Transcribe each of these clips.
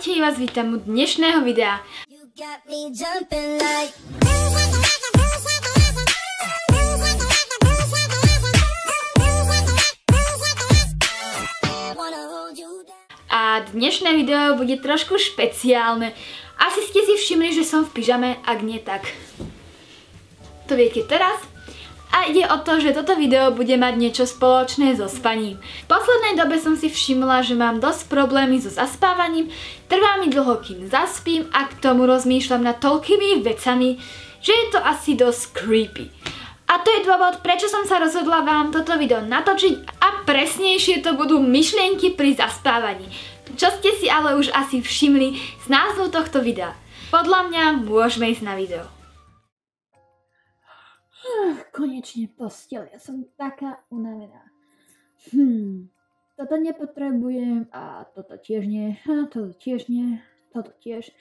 Čaute, vás vítam u dnešného videa. A dnešné video bude trošku špeciálne. Asi ste si všimli, že som v pyžame, ak nie tak to viete teraz. A ide o to, že toto video bude mať niečo spoločné so spaním. V poslednej dobe som si všimla, že mám dosť problémy so zaspávaním, trvá mi dlho, kým zaspím a k tomu rozmýšľam nad toľkými vecami, že je to asi dosť creepy. A to je dôvod, prečo som sa rozhodla vám toto video natočiť a presnejšie to budú myšlienky pri zaspávaní. Čo ste si ale už asi všimli z názvu tohto videa. Podľa mňa môžeme ísť na video. Konečne posteľ, ja som taká unavená. Toto nepotrebujem a toto tiež nie, a toto tiež nie, toto tiež.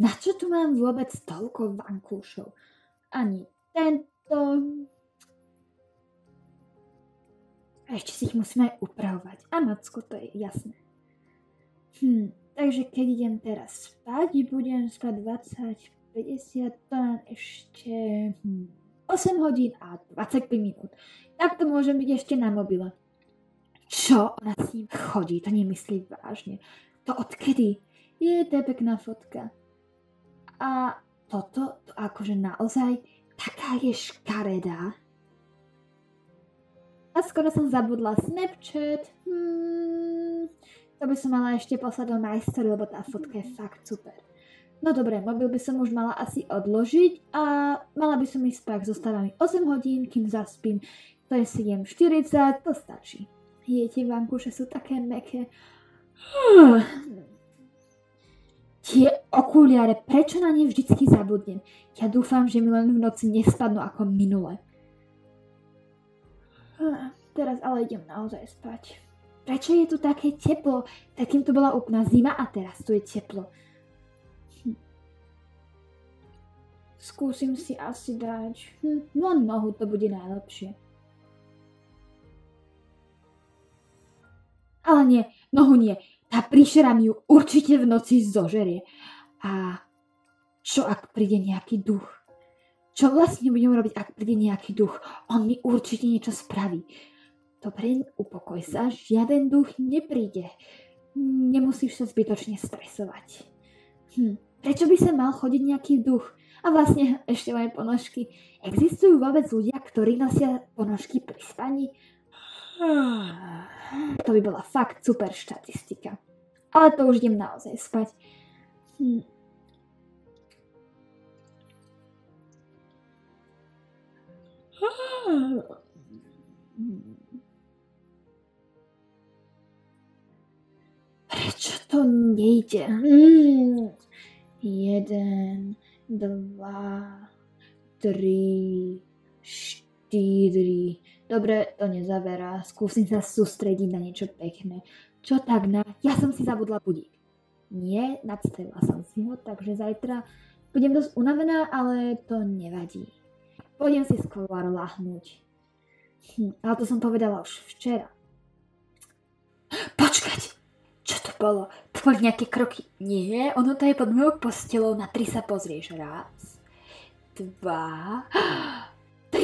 Na čo tu mám vôbec toľko vankúšov? Ani tento. A ešte si ich musíme aj upravovať. A macko, to je jasné. Takže keď idem teraz spať, budem spať 20, 50, to mám ešte 8 hodín a 25 minút. Tak to môžem byť ešte na mobile. Čo? Ona s ním chodí, to nemyslí vážne. To odkedy? Je to pekná fotka. A toto, to akože naozaj taká je škaredá. A skoro som zabudla Snapchat. To by som mala ešte poslať do majstory, lebo tá fotka je fakt super. No dobre, mobil by som už mala asi odložiť a mala by som ísť spať. Zostáva mi 8 hodín, kým zaspím. To je 7:40, to stačí. Tie vankúše sú také mäkké. Tie okuliare, prečo na ne vždycky zabudnem? Ja dúfam, že mi len v noci nespadnú ako minule. Teraz ale idem naozaj spať. Prečo je tu také teplo? Takým to bola úplná zima a teraz tu je teplo. Skúsim si asi dať len nohu, to bude najlepšie. Ale nie, nohu nie. Tá príšera mi ju určite v noci zožerie. A čo ak príde nejaký duch? Čo vlastne budem robiť, ak príde nejaký duch? On mi určite niečo spraví. Dobre, upokoj sa, žiaden duch nepríde. Nemusíš sa zbytočne stresovať. Prečo by sa mal chodiť nejaký duch? A vlastne ešte moje ponožky. Existujú vôbec ľudia, ktorí nosia ponožky pri spaní? To by bola fakt super štatistika. Ale to už idem naozaj spať. Prečo to nejde? 1, 2, 3, 4. Dobre, to nezaberá. Skúsim sa sústrediť na niečo pekné. Čo tak na... Ja som si zabudla budík. Nie, nadstavila som si ho, takže zajtra budem dosť unavená, ale to nevadí. Pôjdem si skôr ľahnúť. Ale to som povedala už včera. Počkať! Čo to bolo? To boli nejaké kroky. Nie, ono to je pod mojou postelou. Na 3 sa pozrieš. 1, 2, 3.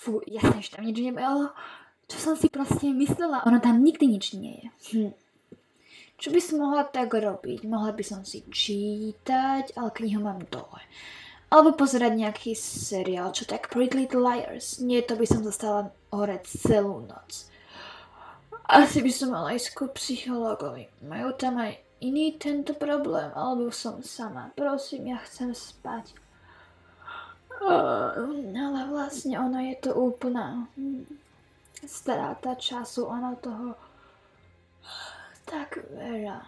Fú, jasne, že tam nič nebolo. Čo som si proste myslela? Ono tam nikdy nič nie je. Čo by som mohla tak robiť? Mohla by som si čítať, ale knihu mám dole. Alebo pozerať nejaký seriál, čo tak Pretty Little Liars. Nie, to by som zostala hore celú noc. Asi by som mala ísť ku psychológovi. Majú tam aj iný tento problém, alebo som sama. Prosím, ja chcem spať. Ale vlastne ono je to úplná strata času, ono toho tak veľa.